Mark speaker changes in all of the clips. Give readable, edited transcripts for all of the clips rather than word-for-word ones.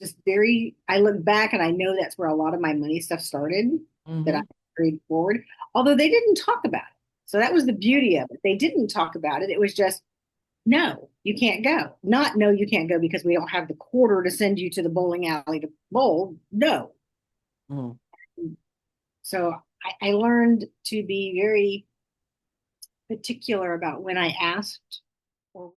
Speaker 1: just very, I look back and I know that's where a lot of my money stuff started that I
Speaker 2: Hmm.
Speaker 1: carried forward. Although they didn't talk about it. So that was the beauty of it. They didn't talk about it. It was just, no, you can't go. Not no, you can't go because we don't have the quarter to send you to the bowling alley to bowl. No.
Speaker 2: Hmm.
Speaker 1: So I learned to be very particular about when I asked. Or,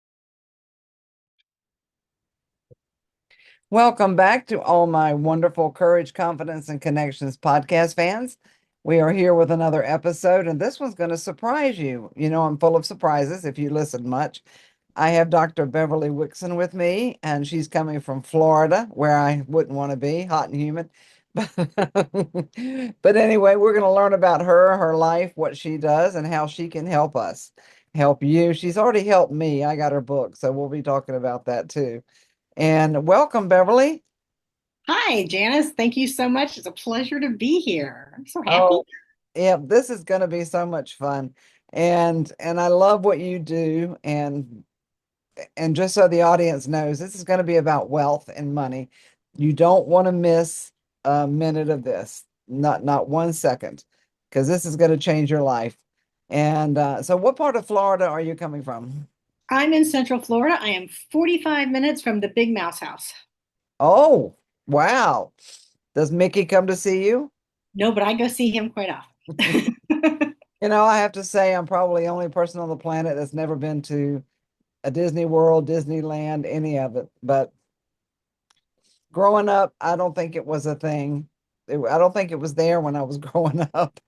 Speaker 2: Welcome back to all my wonderful Courage, Confidence, and Connections podcast fans. We are here with another episode, and this one's going to surprise you. You know, I'm full of surprises if you listen much. I have Dr. Beverly Wixon with me, and she's coming from Florida, where I wouldn't want to be, hot and humid. But anyway, we're going to learn about her, her life, what she does, and how she can help us, help you. She's already helped me. I got her book, so we'll be talking about that too. And welcome, Beverly.
Speaker 1: Hi, Janice. Thank you so much. It's a pleasure to be here. I'm so happy.
Speaker 2: Oh, yeah, this is going to be so much fun. And I love what you do. And just so the audience knows, this is going to be about wealth and money. You don't want to miss a minute of this, not 1 second, because this is going to change your life. And so, what part of Florida are you coming from?
Speaker 1: I'm in Central Florida. I am 45 minutes from the Big Mouse House.
Speaker 2: Oh, wow. Does Mickey come to see you?
Speaker 1: No, but I go see him quite often.
Speaker 2: You know, I have to say, I'm probably the only person on the planet that's never been to a Disney World, Disneyland, any of it. But growing up, I don't think it was a thing. I don't think it was there when I was growing up.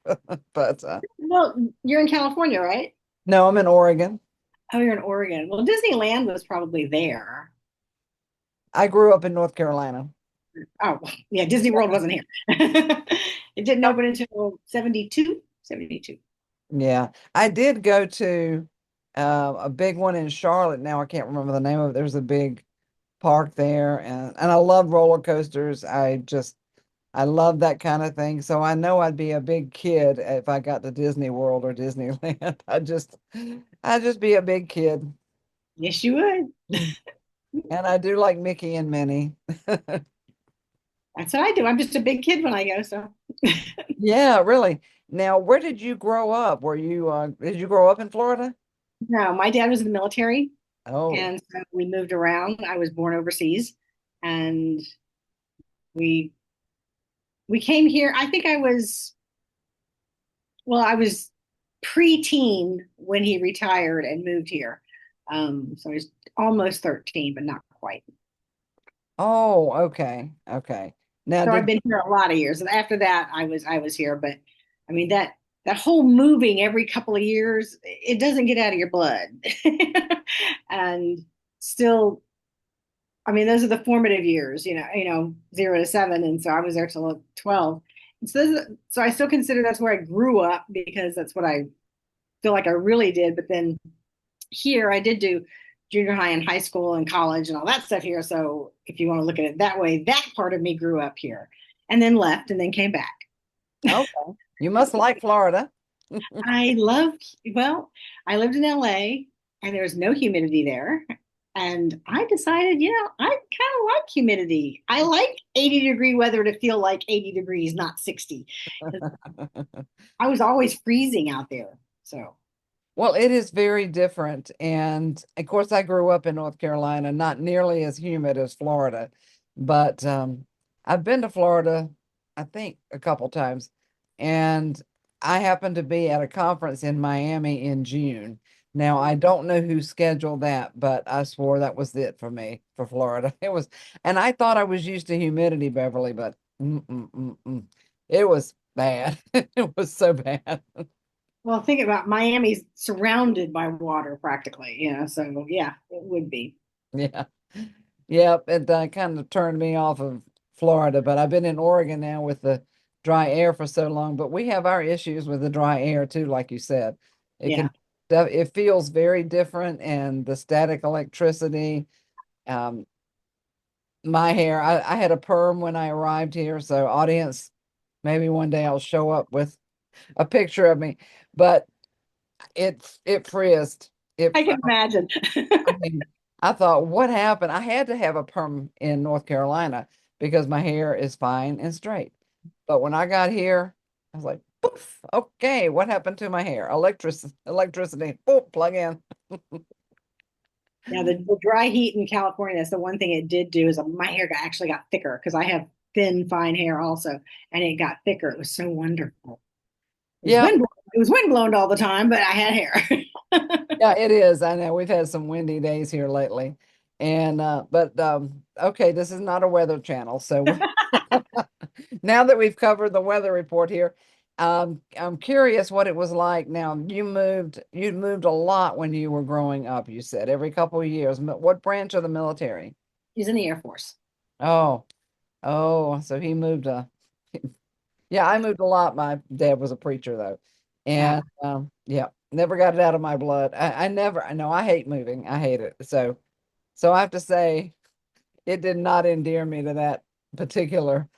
Speaker 2: But
Speaker 1: Well, you're in California, right?
Speaker 2: no, I'm in Oregon.
Speaker 1: Oh, you're in Oregon. Well, Disneyland was probably there.
Speaker 2: I grew up in North Carolina.
Speaker 1: Oh, yeah, Disney World wasn't here. It didn't open until 72, 72.
Speaker 2: Yeah, I did go to a big one in Charlotte. Now I can't remember the name of it. There's a big park there, and I love roller coasters. I love that kind of thing. So I know I'd be a big kid if I got to Disney World or Disneyland. I'd just be a big kid.
Speaker 1: Yes, you would.
Speaker 2: And I do like Mickey and Minnie.
Speaker 1: That's what I do. I'm just a big kid when I go. So,
Speaker 2: Yeah, really. Now, where did you grow up? Did you grow up in Florida?
Speaker 1: no, my dad was in the military,
Speaker 2: Oh,
Speaker 1: and so we moved around. I was born overseas, and we we came here. I think I was preteen when he retired and moved here. So I was almost 13, but not quite.
Speaker 2: oh, okay, okay. Now,
Speaker 1: So I've
Speaker 2: did
Speaker 1: been here a lot of years. And after that, I was here. But I mean that whole moving every couple of years, it doesn't get out of your blood. And still, I mean, those are the formative years, 0 to 7. And so I was there till 12. And so I still consider that's where I grew up because that's what I feel like I really did. But then here I did do junior high and high school and college and all that stuff here. So if you want to look at it that way, that part of me grew up here and then left and then came back.
Speaker 2: okay. You must like Florida.
Speaker 1: I loved, well, I lived in LA and there was no humidity there. And I decided, I kind of like humidity. I like 80-degree weather to feel like 80 degrees, not 60. I was always freezing out there. So,
Speaker 2: Well, it is very different. And of course, I grew up in North Carolina, not nearly as humid as Florida, but I've been to Florida, I think, a couple times. And I happened to be at a conference in Miami in June. Now, I don't know who scheduled that, but I swore that was it for me for Florida. It was, and I thought I was used to humidity, Beverly, but it was bad. It was so bad.
Speaker 1: well, think about Miami's surrounded by water practically, so yeah, it would be.
Speaker 2: Yeah. Yep, it kind of turned me off of Florida, but I've been in Oregon now with the dry air for so long. But we have our issues with the dry air too, like you said. It
Speaker 1: Yeah.
Speaker 2: can, it feels very different, and the static electricity. Um, my hair, I had a perm when I arrived here, so audience, maybe one day I'll show up with a picture of me, but it frizzed. It,
Speaker 1: I can imagine.
Speaker 2: I mean, I thought, what happened? I had to have a perm in North Carolina because my hair is fine and straight. But when I got here, I was like, poof, okay, what happened to my hair? Electricity, boom, plug in.
Speaker 1: Yeah, the dry heat in California, that's the one thing it did do is my hair actually got thicker because I have thin, fine hair also, and it got thicker. It was so wonderful.
Speaker 2: Yeah,
Speaker 1: It was wind blown all the time, but I had hair.
Speaker 2: yeah, it is. I know we've had some windy days here lately. And but okay, this is not a weather channel. So now that we've covered the weather report here, I'm curious what it was like. Now you moved a lot when you were growing up, you said every couple of years. What branch of the military?
Speaker 1: He's in the Air Force.
Speaker 2: Oh, oh, so he moved yeah, I moved a lot. My dad was a preacher though.
Speaker 1: Yeah.
Speaker 2: And yeah, never got it out of my blood. I never, I know I hate moving. I hate it. So I have to say it did not endear me to that particular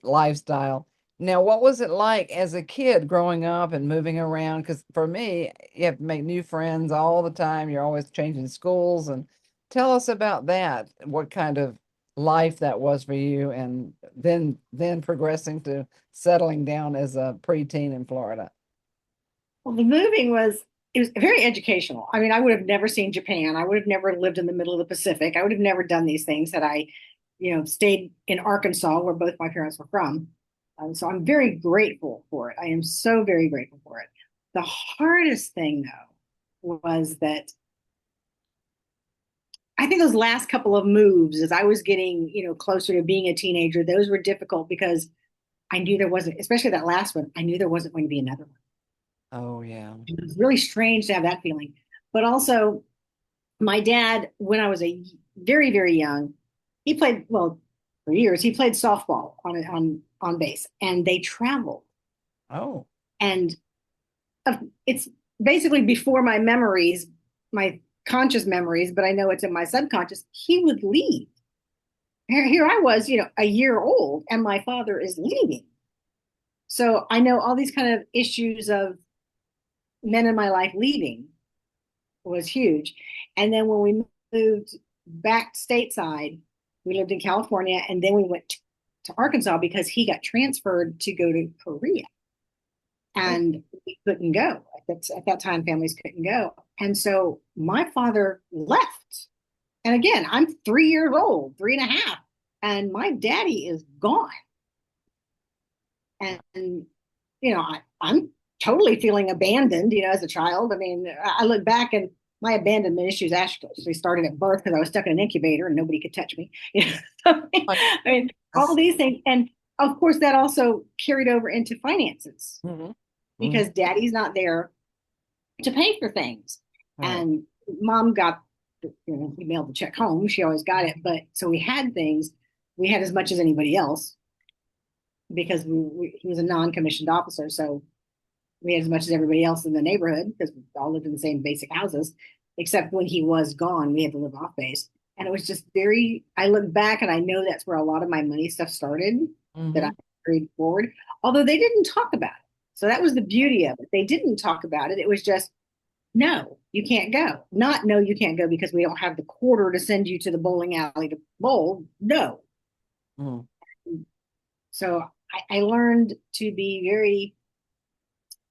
Speaker 2: lifestyle. Now, what was it like as a kid growing up and moving around? Because for me, you have to make new friends all the time. You're always changing schools. And tell us about that. What kind of life that was for you, and then progressing to settling down as a preteen in Florida.
Speaker 1: Well, the moving was it was very educational. I mean, I would have never seen Japan. I would have never lived in the middle of the Pacific. I would have never done these things had I, stayed in Arkansas where both my parents were from. So I'm very grateful for it. I am so very grateful for it. The hardest thing though was that I think those last couple of moves as I was getting, closer to being a teenager, those were difficult because I knew there wasn't, especially that last one, I knew there wasn't going to be another one.
Speaker 2: Oh, yeah.
Speaker 1: It was really strange to have that feeling. But also, my dad, when I was a very, very young, he played, well, for years, he played softball on base and they traveled.
Speaker 2: Oh,
Speaker 1: And it's basically before my memories, my conscious memories, but I know it's in my subconscious. He would leave. Here I was, a year old, and my father is leaving. So I know all these kind of issues of men in my life leaving was huge. And then when we moved back stateside, we lived in California, and then we went to Arkansas because he got transferred to go to Korea,
Speaker 2: oh,
Speaker 1: and we couldn't go. At that time, families couldn't go, and so my father left. And again, I'm 3 years old, three and a half, and my daddy is gone. And I'm totally feeling abandoned, as a child. I mean, I look back and my abandonment issues actually started at birth because I was stuck in an incubator and nobody could touch me.
Speaker 2: my
Speaker 1: I mean, all
Speaker 2: goodness.
Speaker 1: these things. And of course, that also carried over into finances
Speaker 2: Mhm. Mhm.
Speaker 1: because daddy's not there to pay for things.
Speaker 2: Right.
Speaker 1: And mom got, he mailed the check home. She always got it. But so we had things, we had as much as anybody else because he was a non-commissioned officer. So we had as much as everybody else in the neighborhood because we all lived in the same basic houses, except when he was gone, we had to live off base. And it was just I look back and I know that's where a lot of my money stuff started that I
Speaker 2: Hmm.
Speaker 1: carried forward, although they didn't talk about it. So that was the beauty of it. They didn't talk about it. It was just, no, you can't go. Not, no, you can't go because we don't have the quarter to send you to the bowling alley to bowl. No.
Speaker 2: Hmm.
Speaker 1: So I learned to be very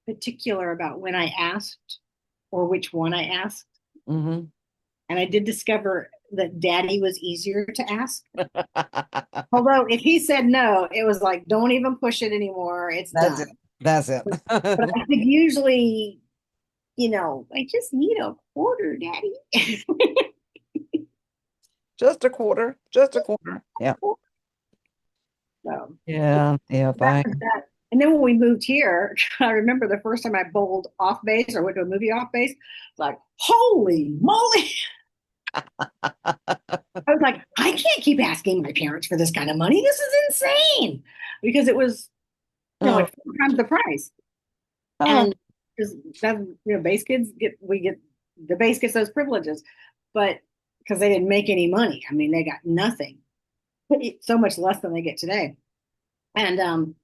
Speaker 1: particular about when I asked or which one I asked.
Speaker 2: Hmm.
Speaker 1: And I did discover that daddy was easier to ask. Although if he said no, it was like, don't even push it anymore. It's
Speaker 2: That's it.
Speaker 1: done.
Speaker 2: That's it.
Speaker 1: But I think usually, I just need a quarter, daddy.
Speaker 2: Just a quarter. Just a quarter. Yeah.
Speaker 1: So
Speaker 2: Yeah. Yeah.
Speaker 1: that
Speaker 2: Fine.
Speaker 1: was that. And then when we moved here, I remember the first time I bowled off base or went to a movie off base, like, holy moly. I was like, I can't keep asking my parents for this kind of money. This is insane. Because it was,
Speaker 2: Oh,
Speaker 1: like 4 times the price.
Speaker 2: oh,
Speaker 1: And because that, base kids the base gets those privileges. But because they didn't make any money. I mean, they got nothing, so much less than they get today. And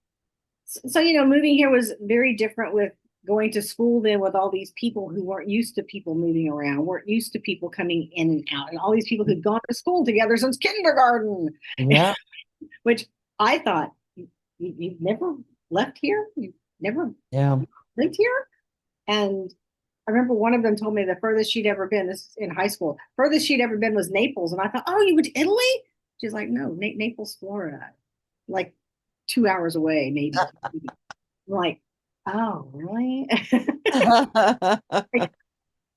Speaker 1: so, moving here was very different with going to school then with all these people who weren't used to people moving around, weren't used to people coming in and out, and all these people who'd gone to school together since kindergarten.
Speaker 2: yeah.
Speaker 1: which I thought, you've never left here? You've never
Speaker 2: Yeah.
Speaker 1: lived here? And I remember one of them told me the furthest she'd ever been, this in high school, furthest she'd ever been was Naples. And I thought, oh, you went to Italy? She's like, no, Naples, Florida, like 2 hours away, maybe. I'm like, oh, really?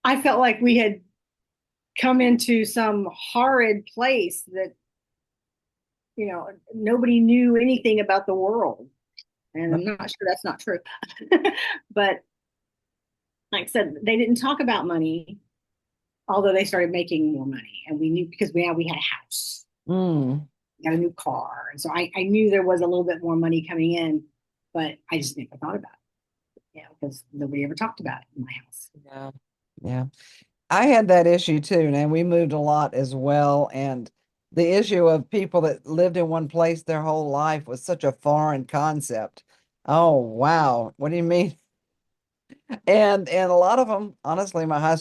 Speaker 1: I felt like we had come into some horrid place that, nobody knew anything about the world. And I'm not sure that's not true. But like I said, they didn't talk about money, although they started making more money. And we knew because we had a house,
Speaker 2: Mm,
Speaker 1: got a new car. And so I knew there was a little bit more money coming in, but I just never thought about it, because nobody ever talked about it in my house.
Speaker 2: yeah. Yeah. I had that issue too, and we moved a lot as well. And the issue of people that lived in one place their whole life was such a foreign concept. Oh, wow. What do you mean? And a lot of them, honestly, my high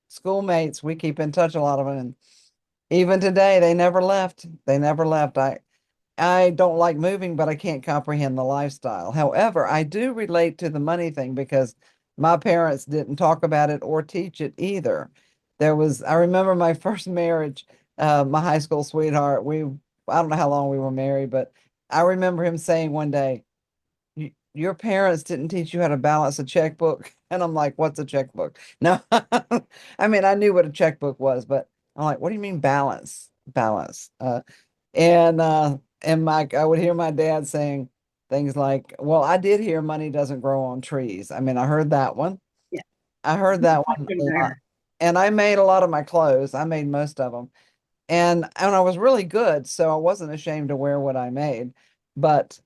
Speaker 2: schoolmates, we keep in touch, a lot of them. And even today, they never left. They never left. I don't like moving, but I can't comprehend the lifestyle. However, I do relate to the money thing because my parents didn't talk about it or teach it either. I remember my first marriage, my high school sweetheart. I don't know how long we were married, but I remember him saying one day, Your parents didn't teach you how to balance a checkbook." And I'm like, "What's a checkbook?" No, I mean, I knew what a checkbook was, but I'm like, "What do you mean balance? Balance?" And I would hear my dad saying things like, "Well, I did hear money doesn't grow on trees." I mean, I heard that one.
Speaker 1: Yeah.
Speaker 2: I heard that one a lot. And I made a lot of my clothes. I made most of them. And I was really good, so I wasn't ashamed to wear what I made. But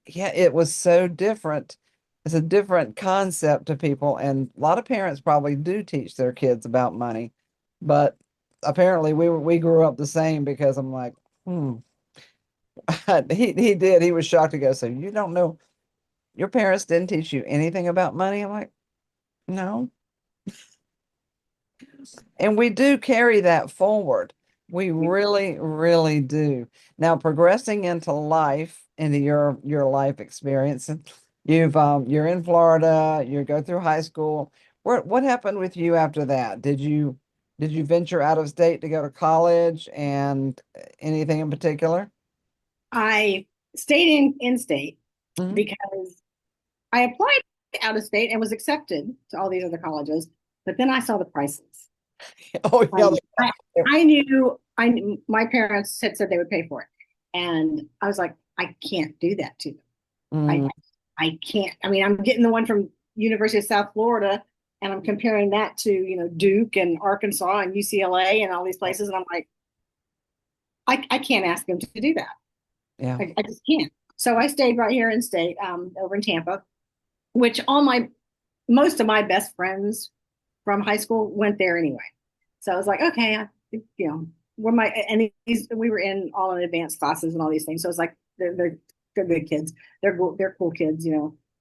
Speaker 2: yeah, it was so different. It's a different concept to people, and a lot of parents probably do teach their kids about money. But apparently we grew up the same because I'm like, hmm. He did. He was shocked to go, "So you don't know your parents didn't teach you anything about money?" I'm like, "No." And we do carry that forward. We really, really do. Now, progressing into life, into your life experience, and you're in Florida, you go through high school. What happened with you after that? Did you venture out of state to go to college and anything in particular?
Speaker 1: I stayed in state
Speaker 2: Mhm.
Speaker 1: because I applied out of state and was accepted to all these other colleges, but then I saw the prices.
Speaker 2: Oh yeah.
Speaker 1: Um, I, I knew my parents had said they would pay for it. And I was like, I can't do that to them. I,
Speaker 2: Mm,
Speaker 1: I can't. I mean, I'm getting the one from University of South Florida and I'm comparing that to, Duke and Arkansas and UCLA and all these places. And I'm like, I can't ask them to do that.
Speaker 2: yeah.
Speaker 1: I just can't. So I stayed right here in state, over in Tampa, which most of my best friends from high school went there anyway. So I was like, okay, we were in all in advanced classes and all these things. So it's like they're good kids. They're cool kids,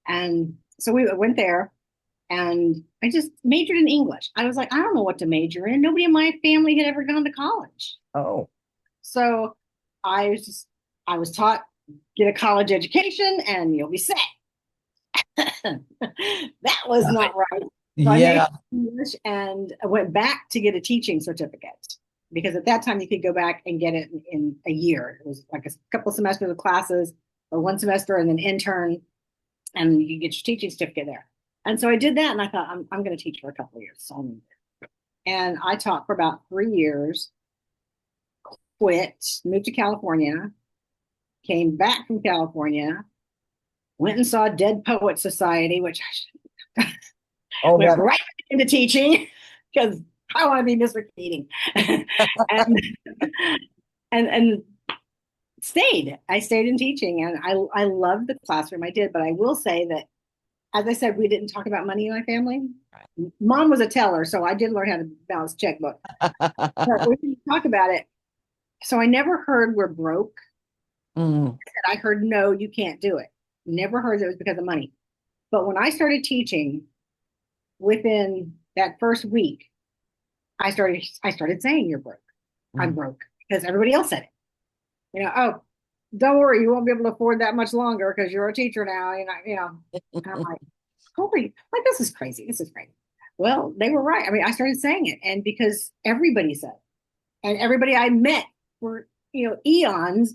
Speaker 1: And so we went there, and I just majored in English. I was like, I don't know what to major in. Nobody in my family had ever gone to college.
Speaker 2: Oh.
Speaker 1: So I was taught, get a college education and you'll be set. That was not right. So I
Speaker 2: Yeah.
Speaker 1: made English and I went back to get a teaching certificate because at that time you could go back and get it in a year. It was like a couple of semesters of classes or one semester and then intern, and you could get your teaching certificate there. And so I did that, and I thought I'm going to teach for a couple of years. And I taught for about 3 years, quit, moved to California, came back from California, went and saw Dead Poet Society, which I
Speaker 2: Oh,
Speaker 1: went
Speaker 2: that.
Speaker 1: right into teaching because I want to be Mr. Keating. and and stayed. I stayed in teaching, and I loved the classroom. I did, but I will say that, as I said, we didn't talk about money in my family. Mom was a teller, so I did learn how to balance checkbook, but we didn't talk about it. So I never heard we're broke.
Speaker 2: Mm,
Speaker 1: I heard no, you can't do it. Never heard it was because of money. But when I started teaching, within that first week, I started saying you're broke. I'm
Speaker 2: mm.
Speaker 1: broke because everybody else said it. Oh, don't worry, you won't be able to afford that much longer because you're a teacher now. And I'm like, holy, like this is crazy. This is crazy. Well, they were right. I mean, I started saying it, and because everybody said, and everybody I met for eons,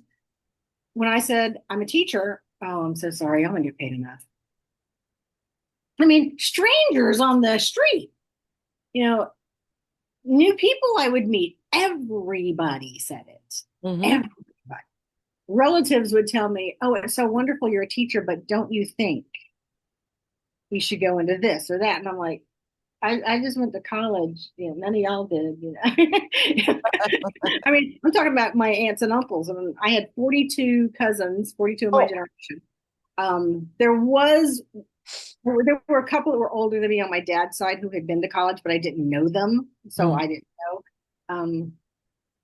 Speaker 1: when I said I'm a teacher, oh, I'm so sorry, I don't get paid enough. I mean, strangers on the street, you know, new people I would meet, everybody said it.
Speaker 2: Hmm.
Speaker 1: Everybody. Relatives would tell me, "Oh, it's so wonderful you're a teacher, but don't you think we should go into this or that?" And I'm like, I just went to college. None of y'all did. I mean, I'm talking about my aunts and uncles. I mean, I had 42 cousins, 42 of my
Speaker 2: Oh.
Speaker 1: generation. There were a couple that were older than me on my dad's side who had been to college, but I didn't know them, so
Speaker 2: Mm.
Speaker 1: I didn't know.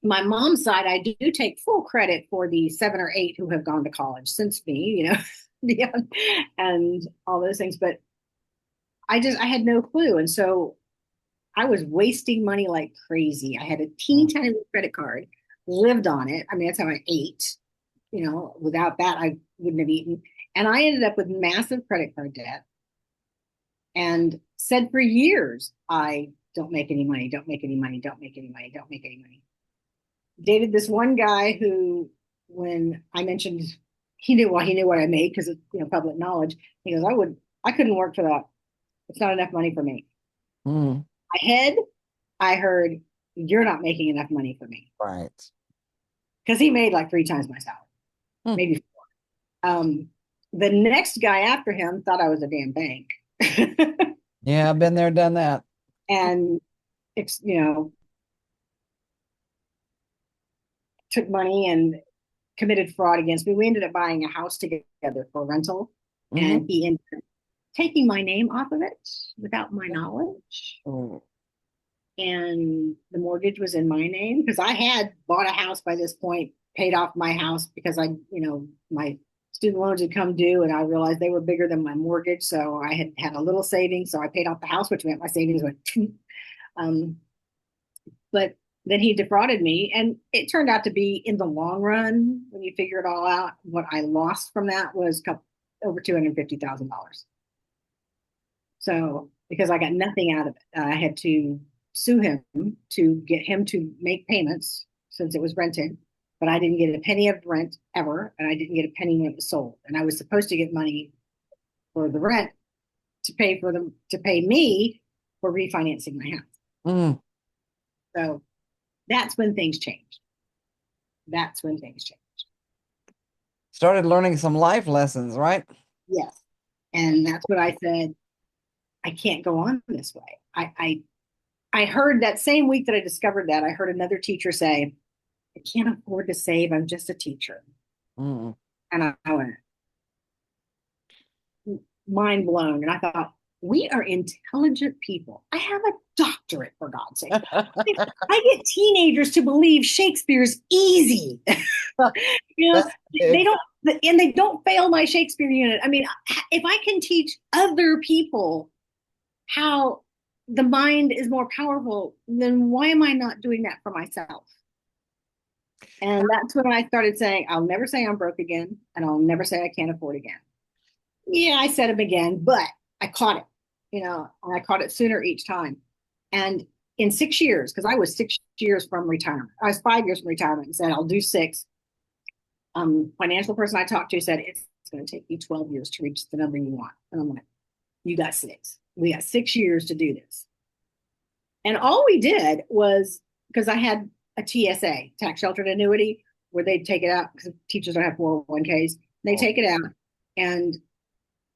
Speaker 1: My mom's side, I do take full credit for the 7 or 8 who have gone to college since me, yeah, and all those things. But I had no clue, and so I was wasting money like crazy. I had a teeny
Speaker 2: Mm.
Speaker 1: tiny little credit card, lived on it. I mean, that's how I ate. Without that, I wouldn't have eaten. And I ended up with massive credit card debt and said for years, I don't make any money, don't make any money, don't make any money, don't make any money. Dated this one guy who, when I mentioned, he knew what I made because it's public knowledge. He goes, I couldn't work for that. It's not enough money for me.
Speaker 2: Mm.
Speaker 1: My head, I heard, you're not making enough money for me.
Speaker 2: Right.
Speaker 1: Because he made like 3 times my salary,
Speaker 2: Mm.
Speaker 1: maybe 4. The next guy after him thought I was a damn bank.
Speaker 2: Yeah, I've been there, done that.
Speaker 1: And it's, took money and committed fraud against me. We ended up buying a house together for rental, and
Speaker 2: Hmm.
Speaker 1: he ended up taking my name off of it without my knowledge.
Speaker 2: Oh.
Speaker 1: And the mortgage was in my name because I had bought a house by this point, paid off my house because my student loans had come due, and I realized they were bigger than my mortgage. So I had a little savings. So I paid off the house, which meant my savings went. um, but then he defrauded me, and it turned out to be, in the long run, when you figure it all out, what I lost from that was over $250,000. So because I got nothing out of it, I had to sue him to get him to make payments since it was rented, but I didn't get a penny of rent ever, and I didn't get a penny when it was sold. And I was supposed to get money for the rent to pay me for refinancing my house.
Speaker 2: Mm.
Speaker 1: So that's when things changed. That's when things changed.
Speaker 2: Started learning some life lessons, right?
Speaker 1: Yes. And that's what I said. I can't go on this way. I heard that same week that I discovered that, I heard another teacher say, I can't afford to save. I'm just a teacher.
Speaker 2: Mm.
Speaker 1: And I went, mind blown. And I thought, we are intelligent people. I have a doctorate, for God's sake. I get teenagers to believe Shakespeare's easy. you know,
Speaker 2: That's
Speaker 1: they
Speaker 2: big.
Speaker 1: don't, and they don't fail my Shakespeare unit. I mean, if I can teach other people how the mind is more powerful, then why am I not doing that for myself? And that's when I started saying, I'll never say I'm broke again, and I'll never say I can't afford again. Yeah, I said them again, but I caught it, and I caught it sooner each time. And in 6 years, because I was 6 years from retirement, I was 5 years from retirement and said, I'll do 6. Financial person I talked to said, it's going to take you 12 years to reach the number you want. And I'm like, you got 6. We got 6 years to do this. And all we did was, because I had a TSA, tax sheltered annuity, where they'd take it out because teachers don't have 401ks. They
Speaker 2: Oh.
Speaker 1: take it out, and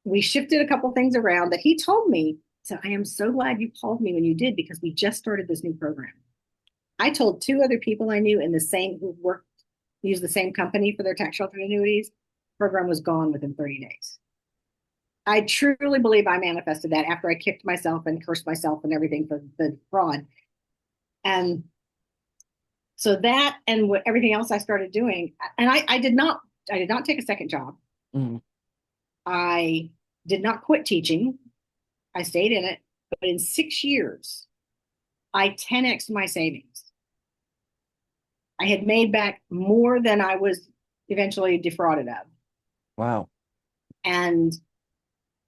Speaker 1: we shifted a couple things around that he told me. So I am so glad you called me when you did, because we just started this new program. I told 2 other people I knew in the same who worked, used the same company for their tax sheltered annuities. Program was gone within 30 days. I truly believe I manifested that after I kicked myself and cursed myself and everything for the fraud. And so that, and everything else I started doing, and I did not take a second job.
Speaker 2: Mm.
Speaker 1: I did not quit teaching. I stayed in it, but in 6 years, I 10x'd my savings. I had made back more than I was eventually defrauded of.
Speaker 2: Wow.
Speaker 1: And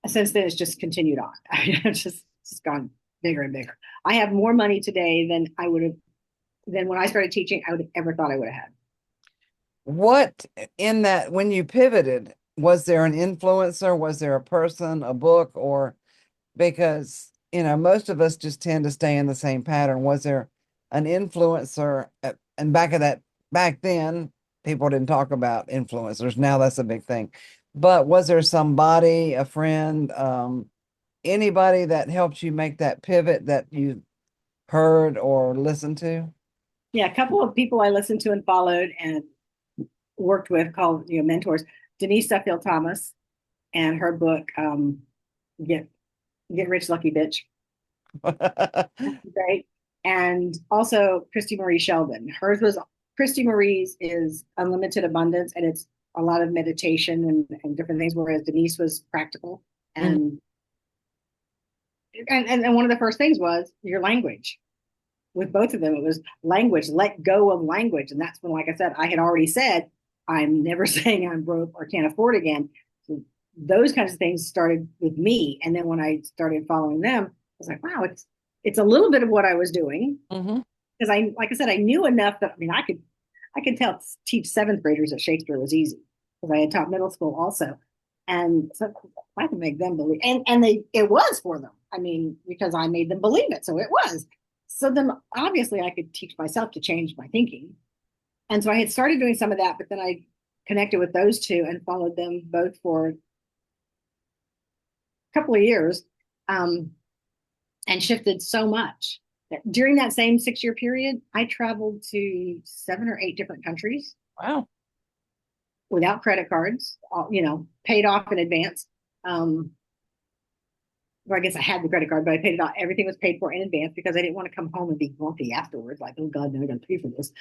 Speaker 1: since then, it's just continued on. It's just gone bigger and bigger. I have more money today than I would have, than when I started teaching, I would have ever thought I would have had.
Speaker 2: What in that, when you pivoted, was there an influencer? Was there a person, a book, or because, most of us just tend to stay in the same pattern. Was there an influencer? And back then, people didn't talk about influencers. Now that's a big thing. But was there somebody, a friend, anybody that helped you make that pivot that you heard or listened to?
Speaker 1: Yeah, a couple of people I listened to and followed and worked with called, mentors. Denise Duffield Thomas and her book, Get Get Rich Lucky Bitch. Right. And also Christy Marie Sheldon. Christy Marie's is Unlimited Abundance, and it's a lot of meditation and different things, whereas Denise was practical.
Speaker 2: Mhm.
Speaker 1: And one of the first things was your language. With both of them, it was language, let go of language. And that's when, like I said, I had already said, I'm never saying I'm broke or can't afford again. So those kinds of things started with me. And then when I started following them, I was like, wow, it's a little bit of what I was doing.
Speaker 2: Mhm.
Speaker 1: Because like I said, I knew enough that, I mean, I could teach seventh graders that Shakespeare was easy because I had taught middle school also. And so I can make them believe, and it was for them. I mean, because I made them believe it. So it was. So then obviously I could teach myself to change my thinking. And so I had started doing some of that, but then I connected with those two and followed them both for a couple of years, um, and shifted so much. During that same 6 year period, I traveled to 7 or 8 different countries
Speaker 2: Wow.
Speaker 1: without credit cards, paid off in advance. Well, I guess I had the credit card, but I paid it off. Everything was paid for in advance because I didn't want to come home and be grumpy afterwards, like, oh God, now I got to pay for this.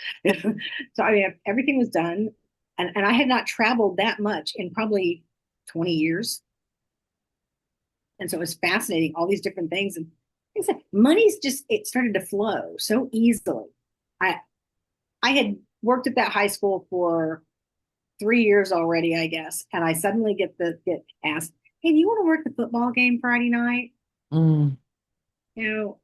Speaker 1: So I mean, everything was done, and I had not traveled that much in probably 20 years, and so it was fascinating, all these different things. And like I said, money's just, it started to flow so easily. I I had worked at that high school for 3 years already, I guess, and I suddenly get asked, "Hey, do you want to work the football game Friday night?
Speaker 2: Mm.
Speaker 1: You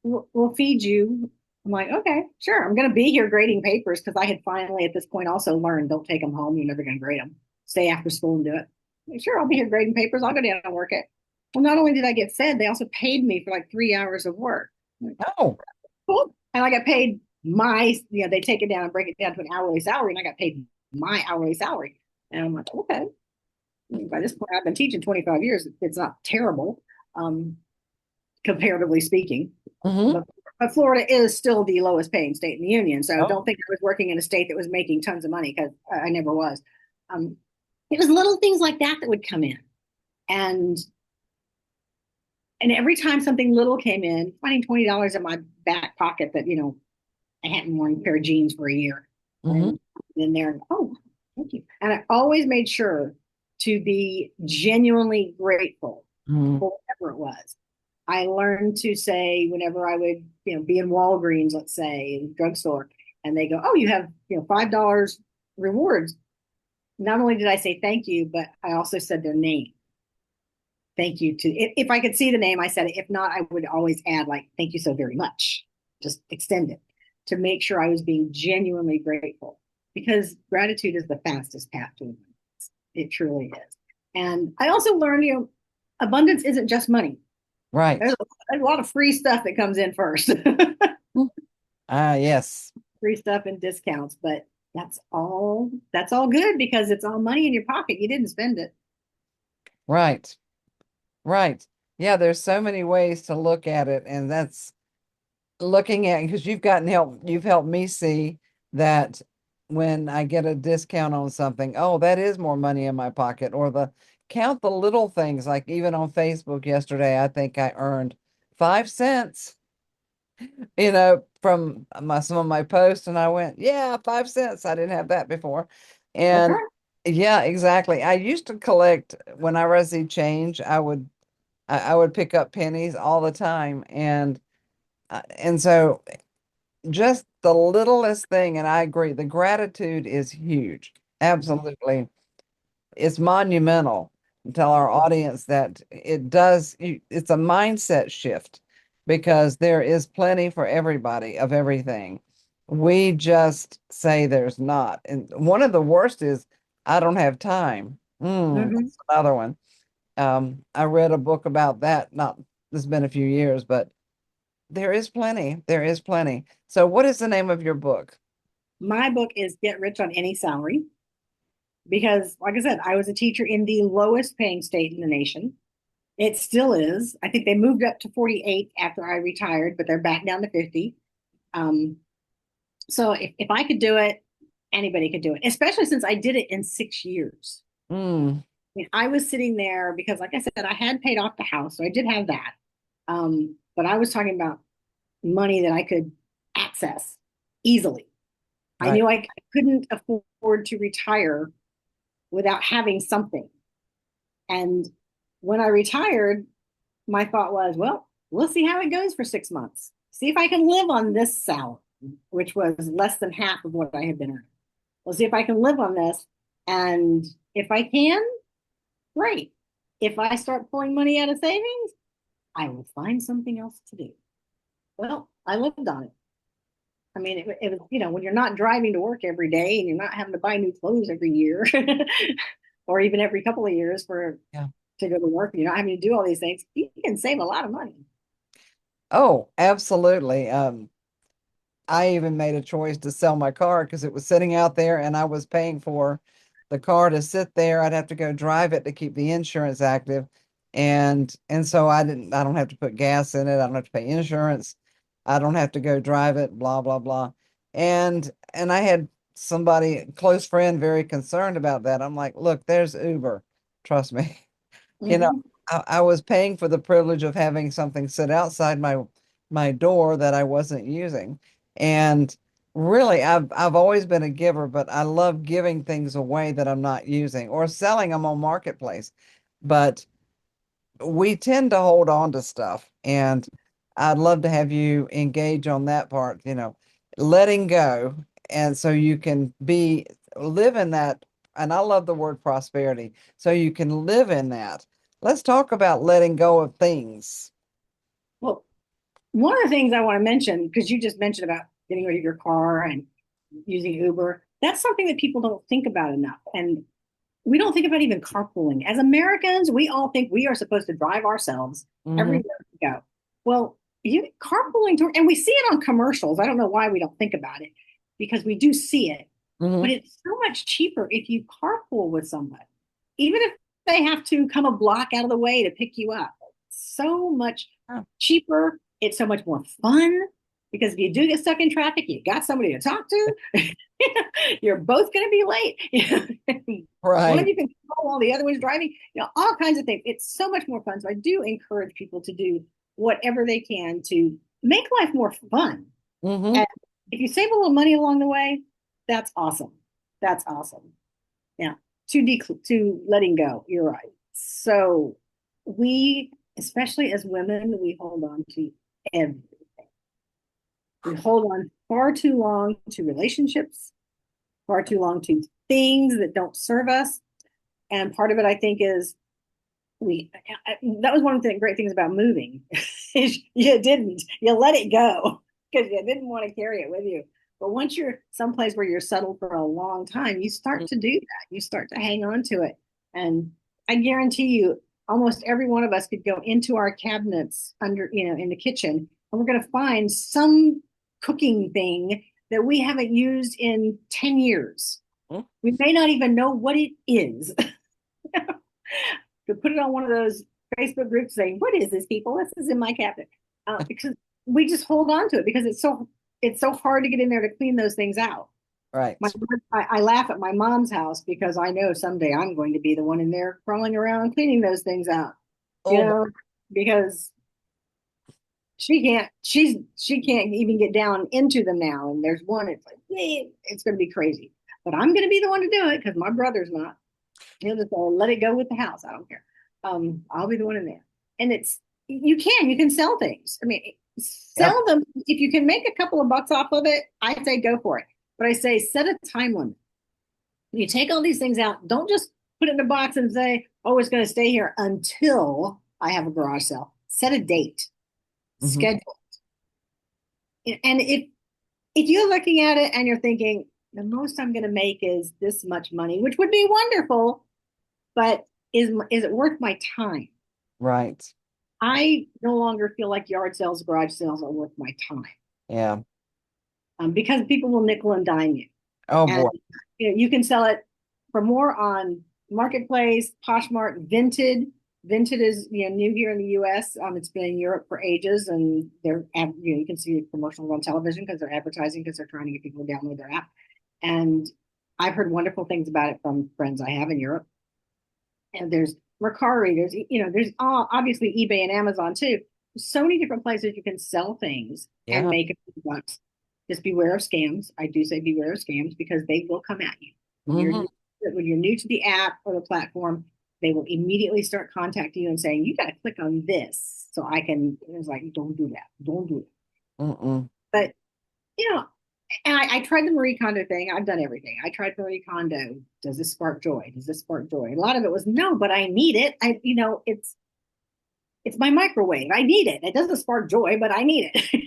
Speaker 1: know, we'll feed you." I'm like, okay, sure. I'm going to be here grading papers because I had finally at this point also learned, don't take them home. You're never going to grade them. Stay after school and do it. Like, sure, I'll be here grading papers. I'll go down and work it. Well, not only did I get fed, they also paid me for like 3 hours of work. I'm like,
Speaker 2: Oh,
Speaker 1: cool. And I got paid they take it down and break it down to an hourly salary, and I got paid my hourly salary. And I'm like, okay. By this point, I've been teaching 25 years. It's not terrible, comparatively speaking.
Speaker 2: hmm.
Speaker 1: But, but Florida is still the lowest paying state in the union. So
Speaker 2: Oh,
Speaker 1: don't think I was working in a state that was making tons of money, because I never was. Um, it was little things like that that would come in. And and every time something little came in, finding $20 in my back pocket that, I hadn't worn a pair of jeans for a year.
Speaker 2: hmm.
Speaker 1: And in there, oh, thank you. And I always made sure to be genuinely grateful
Speaker 2: Hmm.
Speaker 1: for whatever it was. I learned to say whenever I would, be in Walgreens, let's say, in the drugstore, and they go, "Oh, you have, $5 rewards." Not only did I say thank you, but I also said their name. Thank you to, if I could see the name, I said it. If not, I would always add, like, thank you so very much. Just extend it to make sure I was being genuinely grateful, because gratitude is the fastest path to abundance. It truly is. And I also learned, abundance isn't just money.
Speaker 2: Right.
Speaker 1: There's a lot of free stuff that comes in first.
Speaker 2: Ah, yes.
Speaker 1: Free stuff and discounts, but that's all good because it's all money in your pocket. You didn't spend it.
Speaker 2: Right. Right. Yeah, there's so many ways to look at it, and that's looking at, because you've helped me see that when I get a discount on something, oh, that is more money in my pocket. Or the count the little things, like even on Facebook yesterday, I think I earned 5 cents, from some of my posts, and I went, yeah, 5 cents. I didn't have that before.
Speaker 1: That's
Speaker 2: And
Speaker 1: right.
Speaker 2: yeah, exactly. I used to collect when I received change, I would pick up pennies all the time. And so just the littlest thing, and I agree, the gratitude is huge. Absolutely. It's monumental to tell our audience that it's a mindset shift because there is plenty for everybody of everything. We just say there's not. And one of the worst is, I don't have time.
Speaker 1: Hmm.
Speaker 2: That's another one. I read a book about that. Not, It's been a few years, but there is plenty. There is plenty. So what is the name of your book?
Speaker 1: My book is Get Rich on Any Salary because, like I said, I was a teacher in the lowest paying state in the nation. It still is. I think they moved up to 48 after I retired, but they're back down to 50. Um, so if I could do it, anybody could do it, especially since I did it in 6 years.
Speaker 2: Mm,
Speaker 1: I mean, I was sitting there because, like I said, I had paid off the house, so I did have that. But I was talking about money that I could access easily. I
Speaker 2: right.
Speaker 1: knew I couldn't afford to retire without having something. And when I retired, my thought was, well, we'll see how it goes for 6 months. See if I can live on this salary, which was less than half of what I had been earning. We'll see if I can live on this. And if I can, great. If I start pulling money out of savings, I will find something else to do. Well, I lived on it. I mean, it was, when you're not driving to work every day and you're not having to buy new clothes every year or even every couple of years for
Speaker 2: Yeah.
Speaker 1: to go to work, and you're not having to do all these things, you can save a lot of money.
Speaker 2: Oh, absolutely. I even made a choice to sell my car because it was sitting out there and I was paying for the car to sit there. I'd have to go drive it to keep the insurance active. And so I don't have to put gas in it. I don't have to pay insurance. I don't have to go drive it, blah, blah, blah. And I had somebody, a close friend, very concerned about that. I'm like, look, there's Uber. Trust me. You know,
Speaker 1: Mm-hmm.
Speaker 2: I was paying for the privilege of having something sit outside my door that I wasn't using. And really, I've always been a giver, but I love giving things away that I'm not using or selling them on Marketplace. But we tend to hold on to stuff, and I'd love to have you engage on that part, letting go. And so you can live in that. And I love the word prosperity. So you can live in that. Let's talk about letting go of things.
Speaker 1: Well, one of the things I want to mention, because you just mentioned about getting rid of your car and using Uber, that's something that people don't think about enough. And we don't think about even carpooling. As Americans, we all think we are supposed to drive ourselves
Speaker 2: Hmm.
Speaker 1: everywhere we go. Well, you carpooling, and we see it on commercials. I don't know why we don't think about it because we do see it, but
Speaker 2: Hmm.
Speaker 1: it's so much cheaper if you carpool with somebody, even if they have to come a block out of the way to pick you up. It's so much cheaper. It's so much more fun because if you do get stuck in traffic, you got somebody to talk to. You're both going to be late. One of
Speaker 2: Right.
Speaker 1: you can control while the other one's driving. All kinds of things. It's so much more fun. So I do encourage people to do whatever they can to make life more fun.
Speaker 2: Hmm.
Speaker 1: And if you save a little money along the way, that's awesome. That's awesome. Now, to letting go, you're right. So we, especially as women, we hold on to everything. We hold on far too long to relationships, far too long to things that don't serve us. And part of it, I think, is we that was one of the great things about moving. You let it go because you didn't want to carry it with you. But once you're someplace where you're settled for a long time, you start to do that. You start to hang on to it. And I guarantee you, almost every one of us could go into our cabinets in the kitchen, and we're going to find some cooking thing that we haven't used in 10 years. We may not even know what it is. To put it on one of those Facebook groups saying, "What is this, people? This is in my cabinet," because we just hold on to it because it's so hard to get in there to clean those things out.
Speaker 2: Right.
Speaker 1: I laugh at my mom's house because I know someday I'm going to be the one in there crawling around cleaning those things out. You
Speaker 2: Oh,
Speaker 1: know, because she can't even get down into them now. And there's one. It's like, it's going to be crazy. But I'm going to be the one to do it because my brother's not. He'll just let it go with the house. I don't care. I'll be the one in there. And you can sell things. I mean,
Speaker 2: yep.
Speaker 1: sell them if you can make a couple of bucks off of it. I say go for it. But I say set a time limit. You take all these things out. Don't just put it in a box and say, oh, it's going to stay here until I have a garage sale. Set a date,
Speaker 2: Hmm.
Speaker 1: schedule it. And if you're looking at it and you're thinking, the most I'm going to make is this much money, which would be wonderful, but is it worth my time?
Speaker 2: Right.
Speaker 1: I no longer feel like yard sales, garage sales are worth my time,
Speaker 2: Yeah.
Speaker 1: because people will nickel and dime you.
Speaker 2: Oh
Speaker 1: And
Speaker 2: boy.
Speaker 1: you can sell it for more on Marketplace, Poshmark, Vinted. Vinted is new here in the U.S. It's been in Europe for ages, and you can see commercials on television because they're advertising because they're trying to get people to download their app. And I've heard wonderful things about it from friends I have in Europe. And there's Mercari, there's obviously eBay and Amazon too. There's so many different places you can sell things and
Speaker 2: Yeah.
Speaker 1: make a few bucks. Just beware of scams. I do say beware of scams because they will come at you. When you're
Speaker 2: Hmm.
Speaker 1: new, when you're new to the app or the platform, they will immediately start contacting you and saying, you got to click on this so I can. It's like, don't do that. Don't do it.
Speaker 2: Mm-mm.
Speaker 1: But, you know, and I tried the Marie Kondo thing. I've done everything. I tried Marie Kondo. Does this spark joy? Does this spark joy? A lot of it was no, but I need it. It's my microwave. I need it. It doesn't spark joy, but I need it.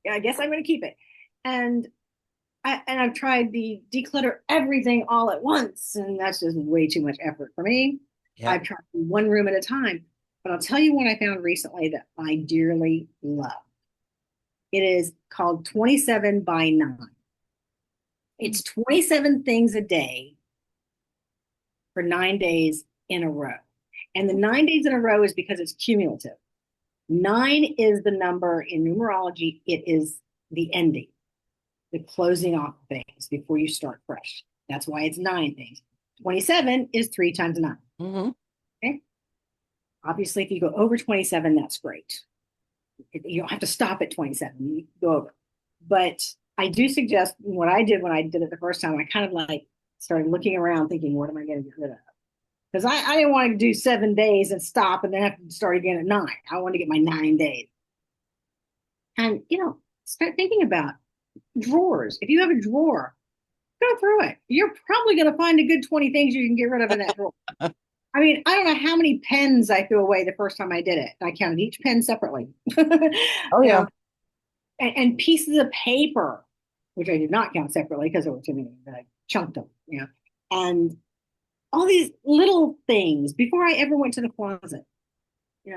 Speaker 1: Yeah, I guess I'm going to keep it. And I've tried the declutter everything all at once, and that's just way too much effort for me.
Speaker 2: Yep.
Speaker 1: I've tried one room at a time, but I'll tell you what I found recently that I dearly love. It is called 27 by 9. It's 27 things a day for 9 days in a row. And the 9 days in a row is because it's cumulative. Nine is the number in numerology, it is the ending, the closing off things before you start fresh. That's why it's 9 things. 27 is 3 times 9.
Speaker 2: Hmm.
Speaker 1: Okay. Obviously, if you go over 27, that's great. You don't have to stop at 27, you go over. But I do suggest what I did when I did it the first time, I kind of like started looking around thinking, what am I going to get rid of? Because I didn't want to do 7 days and stop and then have to start again at 9. I want to get my 9 days. And, start thinking about drawers. If you have a drawer, go through it. You're probably going to find a good 20 things you can get rid of in that drawer. I mean, I don't know how many pens I threw away the first time I did it. I counted each pen separately.
Speaker 2: Oh
Speaker 1: you
Speaker 2: yeah.
Speaker 1: know, and pieces of paper, which I did not count separately because there were too many, but I chunked them. And all these little things before I ever went to the closet.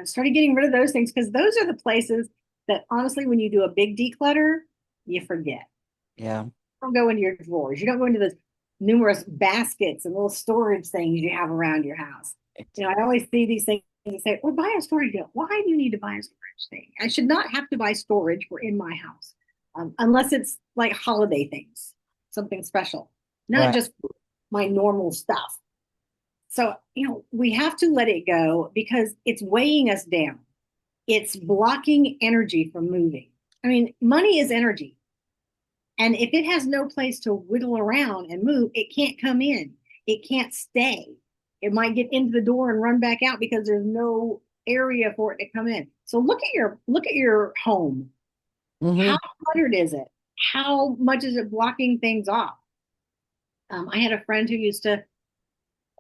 Speaker 1: Started getting rid of those things because those are the places that honestly, when you do a big declutter, you forget.
Speaker 2: Yeah.
Speaker 1: Don't go into your drawers. You don't go into those numerous baskets and little storage things you have around your house. I always see these things and say, well, buy a storage unit. Why do you need to buy a storage thing? I should not have to buy storage for in my house, unless it's like holiday things, something special, not
Speaker 2: Right.
Speaker 1: just my normal stuff. So, we have to let it go because it's weighing us down. It's blocking energy from moving. I mean, money is energy. And if it has no place to whittle around and move, it can't come in. It can't stay. It might get into the door and run back out because there's no area for it to come in. So look at your home.
Speaker 2: Hmm.
Speaker 1: How cluttered is it? How much is it blocking things off? I had a friend who used to,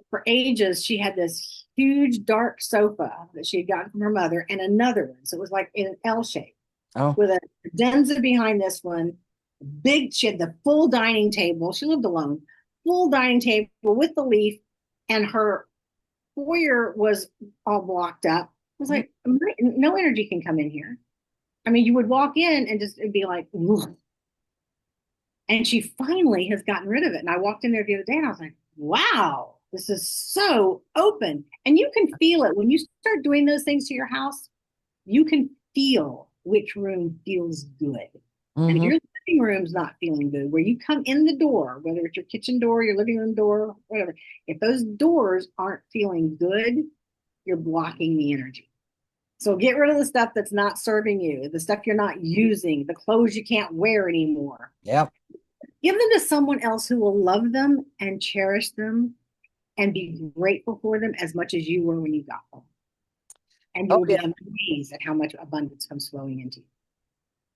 Speaker 1: for ages, she had this huge dark sofa that she had gotten from her mother and another one. So it was like in an L shape
Speaker 2: Oh.
Speaker 1: with a credenza behind this one. Big, she had the full dining table. She lived alone, full dining table with the leaf, and her foyer was all blocked up. I was like, no energy can come in here. I mean, you would walk in and just it'd be like, ugh. And she finally has gotten rid of it. And I walked in there the other day and I was like, wow, this is so open. And you can feel it when you start doing those things to your house, you can feel which room feels good. And if
Speaker 2: Hmm.
Speaker 1: your living room's not feeling good, where you come in the door, whether it's your kitchen door, your living room door, whatever, if those doors aren't feeling good, you're blocking the energy. So get rid of the stuff that's not serving you, the stuff you're not using, the clothes you can't wear anymore.
Speaker 2: Yep.
Speaker 1: Give them to someone else who will love them and cherish them and be grateful for them as much as you were when you got them. And you
Speaker 2: Oh
Speaker 1: will be
Speaker 2: yeah.
Speaker 1: amazed at how much abundance comes flowing into you.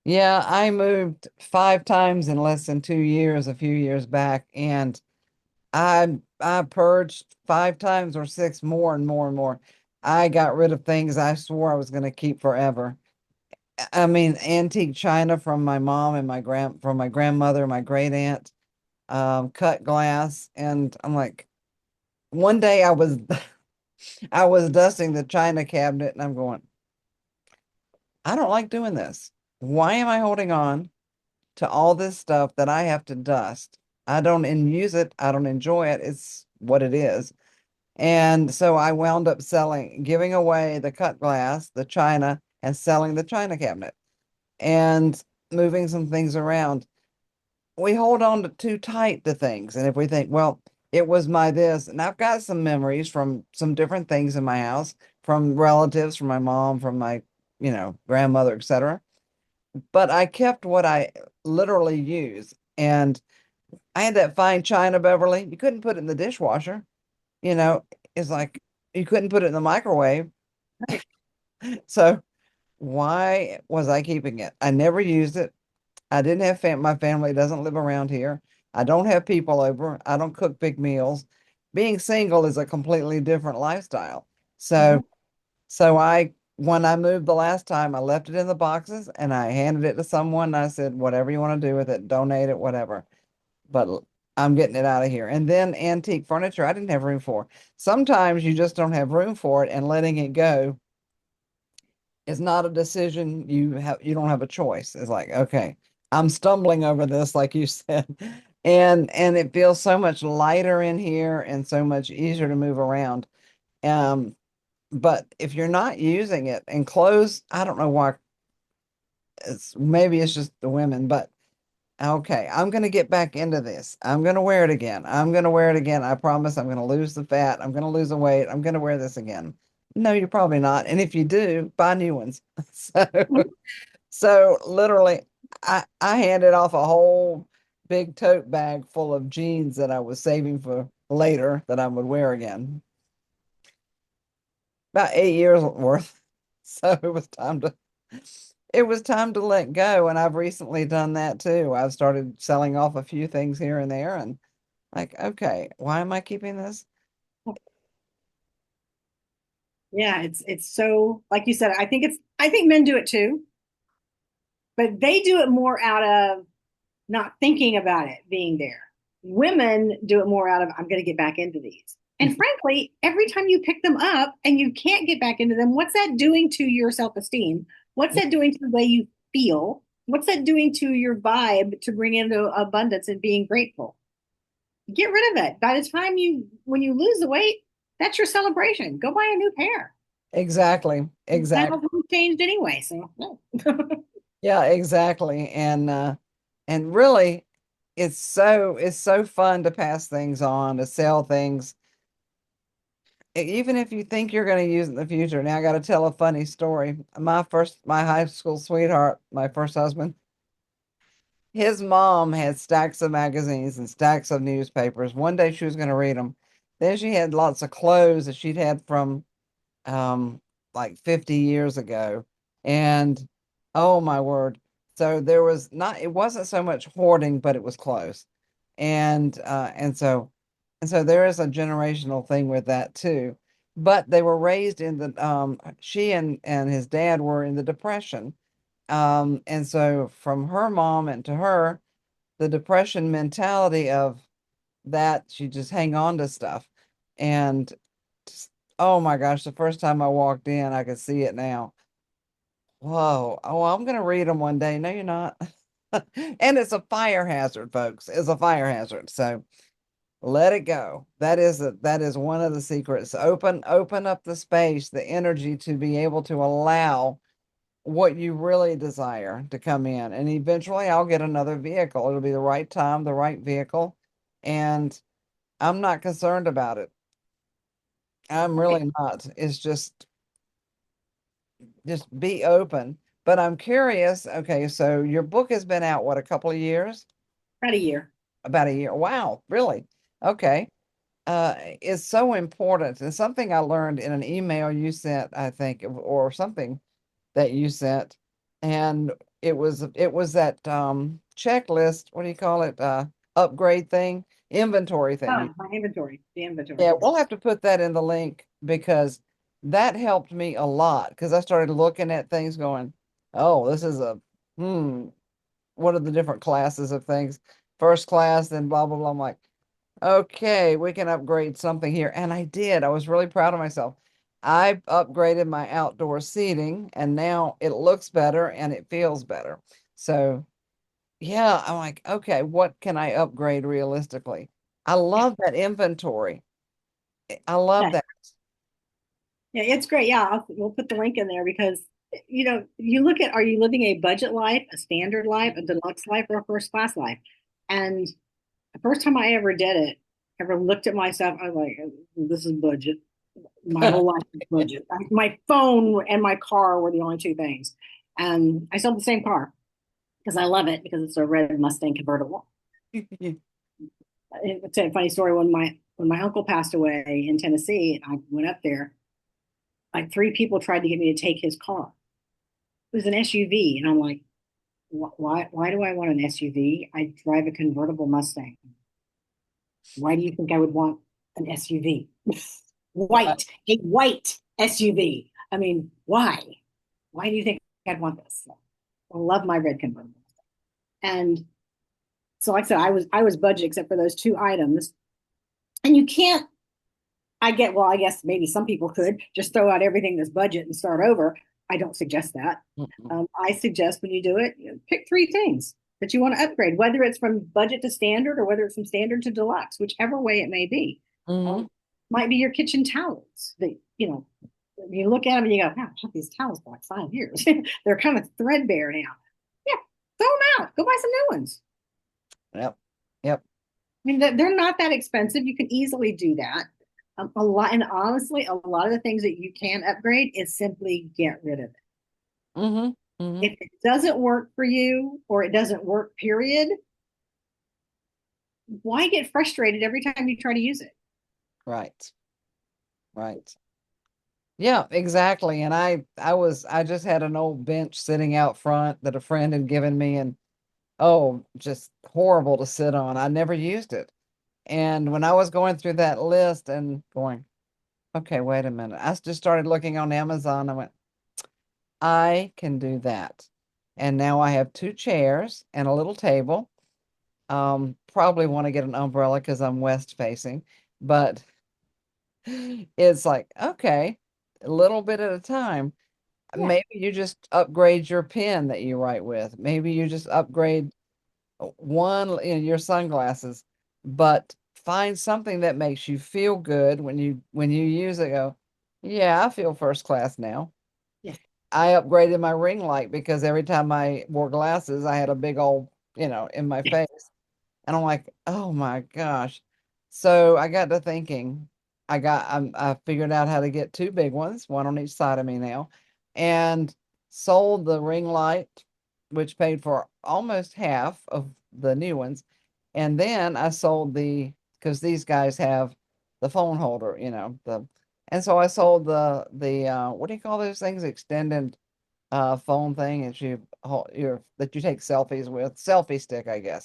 Speaker 2: Yeah. I moved 5 times in less than 2 years, a few years back, and I purged 5 times or six more and more and more. I got rid of things I swore I was going to keep forever. I mean, antique china from my mom and from my grandmother, my great aunt, cut glass, and I'm like, one day I was I was dusting the china cabinet, and I'm going, I don't like doing this. Why am I holding on to all this stuff that I have to dust? I don't use it. I don't enjoy it. It's what it is. And so I wound up giving away the cut glass, the china, and selling the china cabinet and moving some things around. We hold on to too tight to things. And if we think, well, it was my this, and I've got some memories from some different things in my house, from relatives, from my mom, from my, grandmother, etc. But I kept what I literally use. And I had that fine china, Beverly. You couldn't put it in the dishwasher. You know, it's like you couldn't put it in the microwave.
Speaker 1: Right.
Speaker 2: So why was I keeping it? I never used it. I didn't have my family doesn't live around here. I don't have people over. I don't cook big meals. Being single is a completely different lifestyle.
Speaker 1: Mhm.
Speaker 2: So when I moved the last time, I left it in the boxes and I handed it to someone. And I said, whatever you want to do with it, donate it, whatever. But I'm getting it out of here. And then antique furniture, I didn't have room for. Sometimes you just don't have room for it, and letting it go is not a decision you don't have a choice. It's like, okay, I'm stumbling over this, like you said. And it feels so much lighter in here and so much easier to move around. Um, but if you're not using it, and clothes, I don't know why, maybe it's just the women, but okay, I'm going to get back into this. I'm going to wear it again. I'm going to wear it again. I promise I'm going to lose the fat. I'm going to lose the weight. I'm going to wear this again. No, you're probably not. And if you do, buy new ones. So, so literally, I handed off a whole big tote bag full of jeans that I was saving for later that I would wear again. About 8 years worth. So it was time to let go. And I've recently done that too. I've started selling off a few things here and there, and like, okay, why am I keeping this?
Speaker 1: Yeah, it's so like you said, I think men do it too, but they do it more out of not thinking about it being there. Women do it more out of, I'm going to get back into these. And frankly, every time you pick them up and you can't get back into them, what's that doing to your self esteem? What's that doing to the way you feel? What's that doing to your vibe to bring into abundance and being grateful? Get rid of it. By the time when you lose the weight, that's your celebration. Go buy a new pair.
Speaker 2: Exactly.
Speaker 1: That
Speaker 2: Exactly.
Speaker 1: hasn't changed anyway. So, no.
Speaker 2: Yeah, exactly. And really it's so fun to pass things on, to sell things. Even if you think you're going to use it in the future. Now I got to tell a funny story. My high school sweetheart, my first husband, his mom had stacks of magazines and stacks of newspapers. One day she was going to read them. Then she had lots of clothes that she'd had from um like 50 years ago. And oh my word. So there was not it wasn't so much hoarding, but it was close. And so there is a generational thing with that too. But they were raised in the she and his dad were in the Depression. And so from her mom and to her, the Depression mentality of that, she just hang on to stuff. And just, oh my gosh, the first time I walked in, I could see it now. Whoa. Oh, I'm gonna read them one day. No, you're not. And it's a fire hazard, folks. It's a fire hazard. So let it go. That is one of the secrets. Open up the space, the energy to be able to allow what you really desire to come in. And eventually I'll get another vehicle. It'll be the right time, the right vehicle. And I'm not concerned about it. I'm really not. It's just be open. But I'm curious. Okay, so your book has been out, what, a couple of years?
Speaker 1: About a year.
Speaker 2: About a year. Wow, really? Okay. It's so important. And something I learned in an email you sent, I think, or something that you sent. And it was that checklist, what do you call it? Upgrade thing. inventory
Speaker 1: Oh,
Speaker 2: thing.
Speaker 1: my inventory, the inventory.
Speaker 2: Yeah, we'll have to put that in the link because that helped me a lot because I started looking at things going, oh, this is a, what are the different classes of things? First class, then blah, blah, blah. I'm like, okay, we can upgrade something here. And I did. I was really proud of myself. I upgraded my outdoor seating and now it looks better and it feels better. So, yeah, I'm like, okay, what can I upgrade realistically? I
Speaker 1: Yeah,
Speaker 2: love that inventory. I love
Speaker 1: yeah,
Speaker 2: that.
Speaker 1: yeah, it's great. Yeah, we'll put the link in there because you look at, are you living a budget life, a standard life, a deluxe life, or a first class life? And the first time I ever did it, ever looked at myself, I was like, this is budget. My whole life is budget. My phone and my car were the only two things. And I sold the same car because I love it because it's a red Mustang convertible. It's a funny story. When my uncle passed away in Tennessee, I went up there. Like three people tried to get me to take his car. It was an SUV, and I'm like, why do I want an SUV? I drive a convertible Mustang. Why do you think I would want an SUV?
Speaker 2: Right.
Speaker 1: A white SUV. I mean, why? Why do you think I'd want this? I love my red convertible. And so, like I said, I was budget except for those two items. And you can't. I guess maybe some people could just throw out everything that's budget and start over. I don't suggest that.
Speaker 2: Mm-mm.
Speaker 1: I suggest when you do it, pick three things that you want to upgrade, whether it's from budget to standard or whether it's from standard to deluxe, whichever way it may be.
Speaker 2: Hmm.
Speaker 1: Um, might be your kitchen towels that, you look at them and you go, wow, I've had these towels for like 5 years. They're kind of threadbare now. Yeah, throw them out. Go buy some new ones.
Speaker 2: Yep. Yep.
Speaker 1: I mean, they're not that expensive. You can easily do that. A lot, and honestly, a lot of the things that you can upgrade is simply get rid of it.
Speaker 2: Hmm. Hmm.
Speaker 1: If it doesn't work for you or it doesn't work, period, why get frustrated every time you try to use it?
Speaker 2: Right. Right. Yeah, exactly. And I just had an old bench sitting out front that a friend had given me and oh, just horrible to sit on. I never used it. And when I was going through that list and going, okay, wait a minute. I just started looking on Amazon. I went, I can do that. And now I have two chairs and a little table. Probably want to get an umbrella because I'm west facing, but it's like, okay, a little bit at a time.
Speaker 1: Yeah,
Speaker 2: Maybe you just upgrade your pen that you write with. Maybe you just upgrade one in your sunglasses, but find something that makes you feel good when you use it. Go, yeah, I feel first class now.
Speaker 1: yeah,
Speaker 2: I upgraded my ring light because every time I wore glasses, I had a big old, in my face. And I'm like, oh my gosh. So I got to thinking, I figured out how to get two big ones, one on each side of me now, and sold the ring light, which paid for almost half of the new ones. And then I sold because these guys have the phone holder, and so I sold the what do you call those things? Extended phone thing that that you take selfies with, selfie stick, I guess.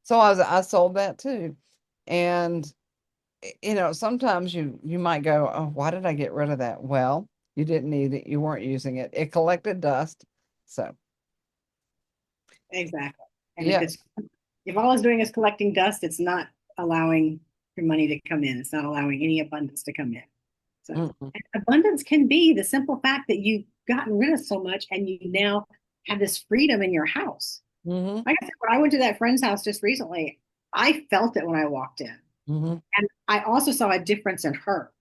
Speaker 2: So I sold that too. And sometimes you might go, "Oh, why did I get rid of that?" Well, you didn't need it. You weren't using it. It collected dust. So,
Speaker 1: exactly. And
Speaker 2: yeah.
Speaker 1: if all it's doing is collecting dust, it's not allowing your money to come in. It's not allowing any abundance to come in. So
Speaker 2: Mm-mm.
Speaker 1: abundance can be the simple fact that you've gotten rid of so much and you now have this freedom in your house.
Speaker 2: Mm-hmm.
Speaker 1: Like I said, when I went to that friend's house just recently, I felt it when I walked in.
Speaker 2: Mm-hmm.
Speaker 1: And I also saw a difference in her.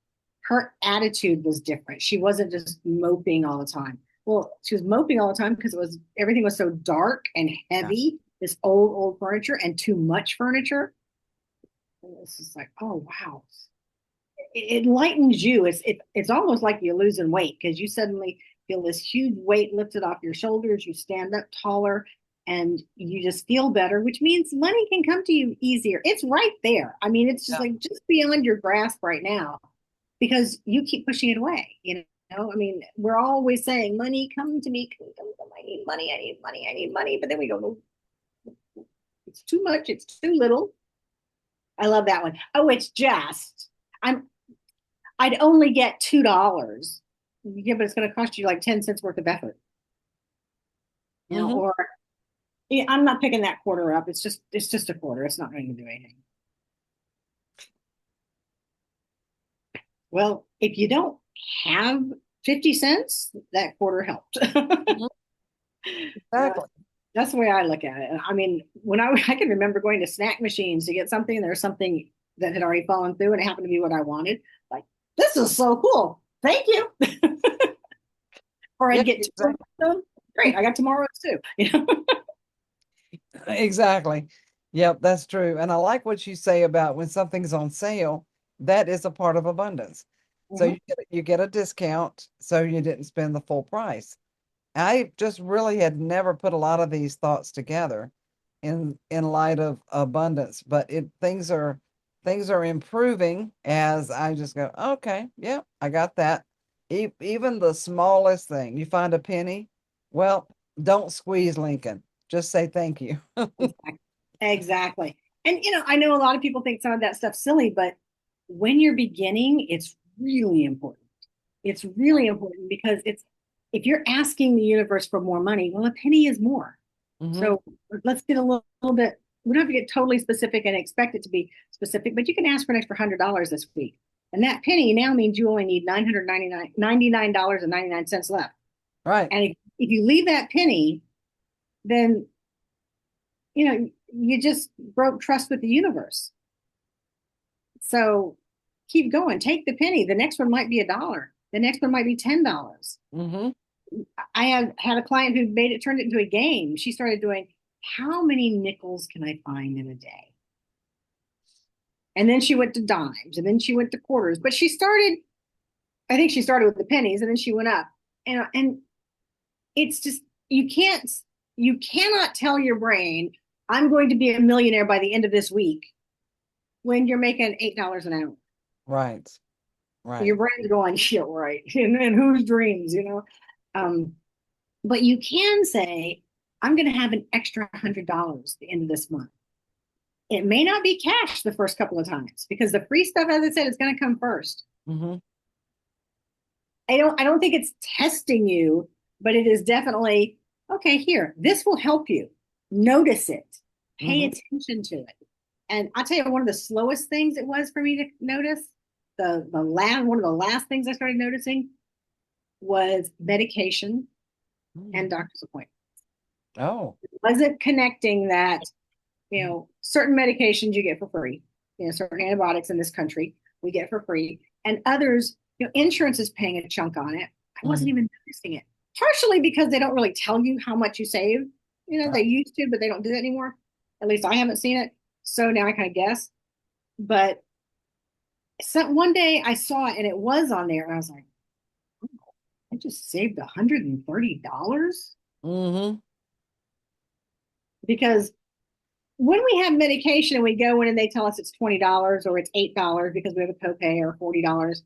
Speaker 1: Her attitude was different. She wasn't just moping all the time. Well, she was moping all the time because everything was so dark and
Speaker 2: Yeah.
Speaker 1: heavy, this old furniture and too much furniture. And it's just like, oh wow. It lightens you. It's almost like you're losing weight because you suddenly feel this huge weight lifted off your shoulders. You stand up taller and you just feel better, which means money can come to you easier. It's right there. I mean, it's just
Speaker 2: Yeah.
Speaker 1: like just beyond your grasp right now because you keep pushing it away. I mean, we're always saying, money, come to me. I need money. I need money. I need money. But then we go, it's too much. It's too little. I love that one. Oh, it's just I'm I'd only get $2. Yeah, but it's going to cost you like 10 cents worth of effort,
Speaker 2: Hmm.
Speaker 1: or yeah, I'm not picking that quarter up. It's just a quarter. It's not going to do anything. Well, if you don't have 50 cents, that quarter helped.
Speaker 2: Hmm.
Speaker 1: Uh,
Speaker 2: Exactly.
Speaker 1: that's the way I look at it. I mean, when I can remember going to snack machines to get something, there's something that had already fallen through and it happened to be what I wanted. Like, this is so cool. Thank you. Or
Speaker 2: Yeah,
Speaker 1: I'd get two of
Speaker 2: exactly.
Speaker 1: them. Great, I got tomorrow's too.
Speaker 2: Exactly. Yep, that's true. And I like what you say about when something's on sale, that is a part of abundance. So
Speaker 1: Mhm.
Speaker 2: you get a discount, so you didn't spend the full price. I just really had never put a lot of these thoughts together in light of abundance, but it things are improving as I just go, okay, yeah, I got that. Even the smallest thing, you find a penny, well, don't squeeze Lincoln. Just say thank you.
Speaker 1: Exactly. Exactly. And I know a lot of people think some of that stuff's silly, but when you're beginning, it's really important. It's really important because it's if you're asking the universe for more money, well, a penny is more.
Speaker 2: Hmm.
Speaker 1: So let's get a little bit. We don't have to get totally specific and expect it to be specific, but you can ask for an extra $100 this week, and that penny now means you only need $999.99 left.
Speaker 2: Right.
Speaker 1: And if you leave that penny, then you just broke trust with the universe. So keep going. Take the penny. The next one might be $1. The next one might be $10.
Speaker 2: Hmm.
Speaker 1: I had a client who turned it into a game. She started doing, how many nickels can I find in a day? And then she went to dimes, and then she went to quarters. But I think she started with the pennies, and then she went up. And it's just you cannot tell your brain, I'm going to be a millionaire by the end of this week when you're making $8 an hour.
Speaker 2: Right.
Speaker 1: Your
Speaker 2: Right.
Speaker 1: brain's going, shit, right. And whose dreams? Um, but you can say, I'm going to have an extra $100 at the end of this month. It may not be cash the first couple of times because the free stuff, as I said, is going to come first.
Speaker 2: Hmm.
Speaker 1: I don't think it's testing you, but it is definitely, okay, here, this will help you. Notice it. Pay
Speaker 2: Hmm.
Speaker 1: attention to it. And I'll tell you, one of the slowest things it was for me to notice, the last one of the last things I started noticing was medication and doctor's appointment.
Speaker 2: Oh.
Speaker 1: It wasn't connecting that, certain medications you get for free, certain antibiotics in this country we get for free, and others, insurance is paying a chunk on it. I wasn't
Speaker 2: Hmm.
Speaker 1: even noticing it, partially because they don't really tell you how much you save. They used to, but they don't do that anymore. At least I haven't seen it. So now I kind of guess. But one day I saw it and it was on there, and I was like, I just saved $130
Speaker 2: Hmm.
Speaker 1: because when we have medication and we go in and they tell us it's $20 or it's $8 because we have a copay, or $40,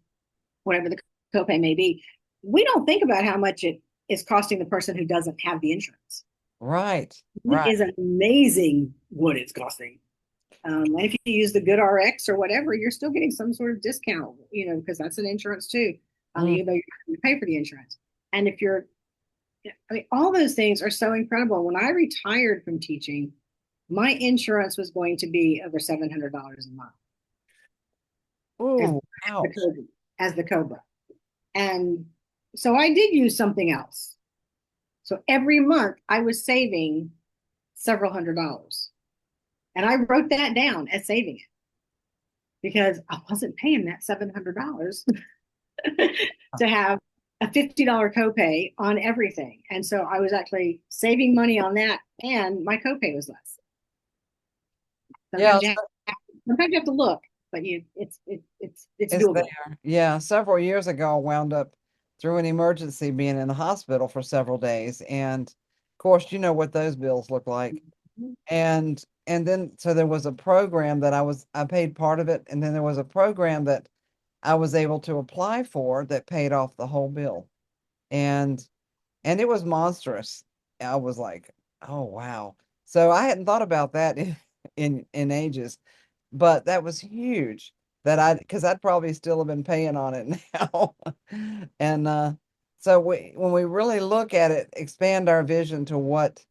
Speaker 1: whatever the copay may be, we don't think about how much it is costing the person who doesn't have the insurance.
Speaker 2: Right.
Speaker 1: It
Speaker 2: Right.
Speaker 1: is amazing what it's costing. And if you use the Good RX or whatever, you're still getting some sort of discount, because that's an insurance too,
Speaker 2: Mm.
Speaker 1: even though you have to pay for the insurance. And if you're, I mean, all those things are so incredible. When I retired from teaching, my insurance was going to be over $700 a month as
Speaker 2: Oh,
Speaker 1: the
Speaker 2: ouch.
Speaker 1: Cobra, as the Cobra. And so I did use something else. So every month I was saving several $100s. And I wrote that down as saving it because I wasn't paying that $700 to have a $50 copay on everything. And so I was actually saving money on that, and my copay was less.
Speaker 2: Yeah,
Speaker 1: Sometimes you have to look, but it's
Speaker 2: it's
Speaker 1: doable.
Speaker 2: there. Yeah, several years ago, I wound up through an emergency being in the hospital for several days. And of course, you know what those bills look like. And then so there was a program that I paid part of it, and then there was a program that I was able to apply for that paid off the whole bill. And and it was monstrous. I was like, oh wow. So I hadn't thought about that in ages. but that was huge that because I'd probably still have been paying on it now. And so when we really look at it, expand our vision to what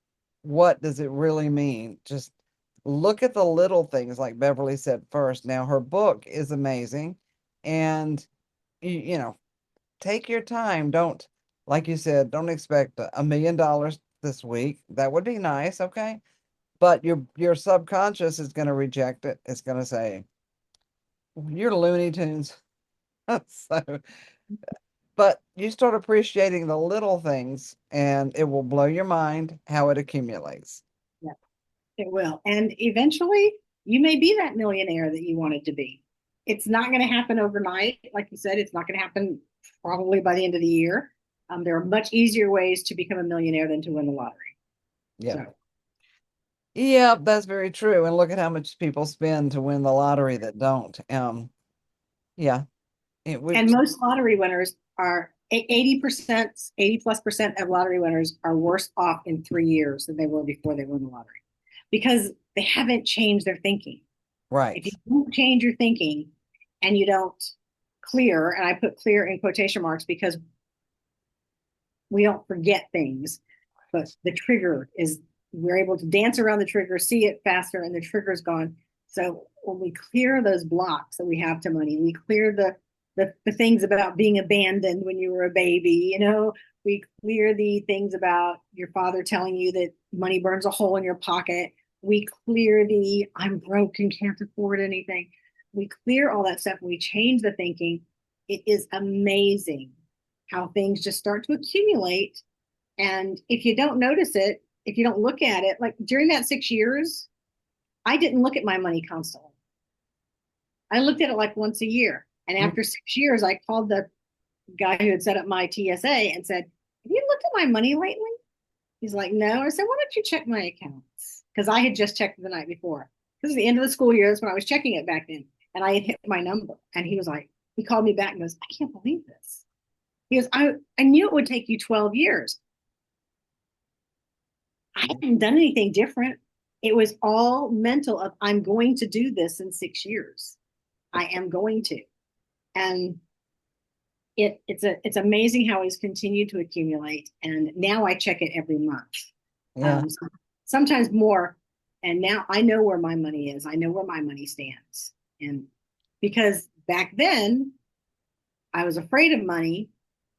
Speaker 2: does it really mean? Just look at the little things like Beverly said first. Now her book is amazing, and you know, take your time. Don't, like you said, don't expect $1 million this week. That would be nice, okay? But your subconscious is going to reject it. It's going to say, you're Looney Tunes. So, but you start appreciating the little things and it will blow your mind how it accumulates.
Speaker 1: Yeah, it will. And eventually, you may be that millionaire that you wanted to be. It's not going to happen overnight. Like you said, it's not going to happen probably by the end of the year. There are much easier ways to become a millionaire than to win the lottery.
Speaker 2: Yeah.
Speaker 1: So,
Speaker 2: Yeah, that's very true. And look at how much people spend to win the lottery that don't. Yeah.
Speaker 1: and
Speaker 2: Which
Speaker 1: most lottery winners are 80%, 80+% of lottery winners are worse off in 3 years than they were before they won the lottery because they haven't changed their thinking. If you
Speaker 2: right.
Speaker 1: don't change your thinking and you don't clear, and I put clear in quotation marks because we don't forget things, but the trigger is we're able to dance around the trigger, see it faster, and the trigger's gone. So when we clear those blocks that we have to money, we clear the things about being abandoned when you were a baby, we clear the things about your father telling you that money burns a hole in your pocket. We clear the I'm broke and can't afford anything. We clear all that stuff and we change the thinking. It is amazing how things just start to accumulate. And if you don't notice it, if you don't look at it, like during that 6 years, I didn't look at my money constantly. I looked at it like once a year. And
Speaker 2: Mm.
Speaker 1: after 6 years, I called the guy who had set up my TSA and said, "Have you looked at my money lately?" He's like, "No." I said, "Why don't you check my accounts?" Because I had just checked it the night before. This is the end of the school year. That's when I was checking it back then. And I had hit my number. And he was like, he called me back and goes, "I can't believe this." He goes, I knew it would take you 12 years. I hadn't done anything different. It was all mental of I'm going to do this in 6 years. I am going to. And it's amazing how it's continued to accumulate. And now I check it every month.
Speaker 2: Yeah.
Speaker 1: So sometimes more. And now I know where my money is. I know where my money stands. And because back then I was afraid of money.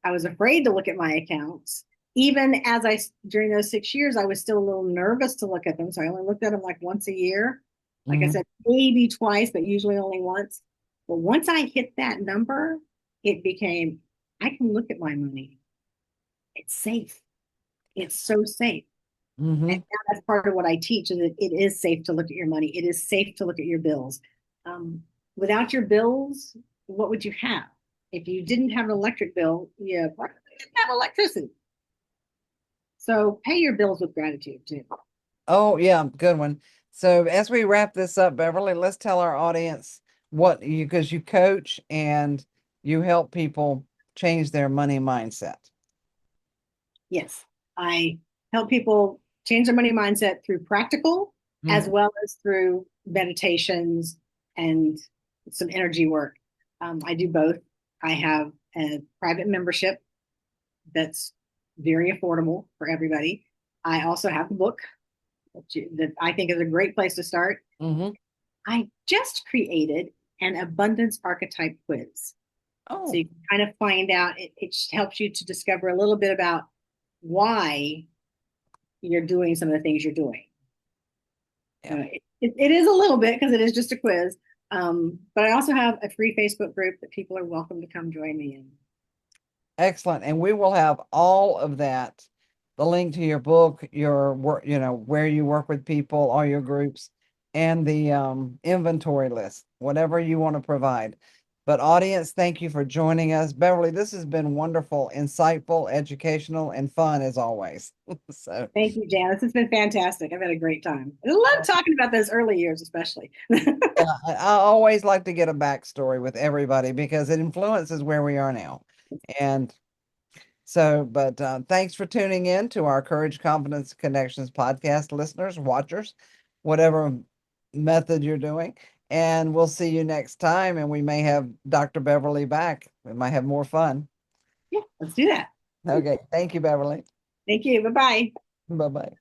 Speaker 1: I was afraid to look at my accounts. Even as during those 6 years, I was still a little nervous to look at them. So I only looked at them like once a year. Like I
Speaker 2: Hmm.
Speaker 1: said, maybe twice, but usually only once. But once I hit that number, it became, I can look at my money. It's safe. It's so safe. And
Speaker 2: Hmm.
Speaker 1: now that's part of what I teach is that it is safe to look at your money. It is safe to look at your bills. Um, Without your bills, what would you have? If you didn't have an electric bill, you probably didn't have electricity. So pay your bills with gratitude too.
Speaker 2: Oh, yeah, good one. So as we wrap this up, Beverly, let's tell our audience what you, because you coach and you help people change their money mindset.
Speaker 1: Yes, I help people change their money mindset through practical as
Speaker 2: Mhm.
Speaker 1: well as through meditations and some energy work. I do both. I have a private membership that's very affordable for everybody. I also have a book that I think is a great place to start.
Speaker 2: Mhm.
Speaker 1: I just created an abundance archetype quiz. So
Speaker 2: Oh,
Speaker 1: you can kind of find out, it helps you to discover a little bit about why you're doing some of the things you're doing.
Speaker 2: yeah.
Speaker 1: It is a little bit because it is just a quiz. But I also have a free Facebook group that people are welcome to come join me in.
Speaker 2: Excellent. And we will have all of that, the link to your book, your work, where you work with people, all your groups, and the inventory list, whatever you want to provide. But audience, thank you for joining us. Beverly, this has been wonderful, insightful, educational, and fun as always. So
Speaker 1: Thank you, Janice. It's been fantastic. I've had a great time. I love talking about those early years, especially.
Speaker 2: yeah, I always like to get a backstory with everybody because it influences where we are now. And so, but thanks for tuning in to our Courage, Confidence, Connections podcast, listeners, watchers, whatever method you're doing. And we'll see you next time. And we may have Dr. Beverly back. We might have more fun.
Speaker 1: Yeah, let's do that.
Speaker 2: Okay. Thank you, Beverly.
Speaker 1: Thank you. Bye bye.
Speaker 2: Bye bye.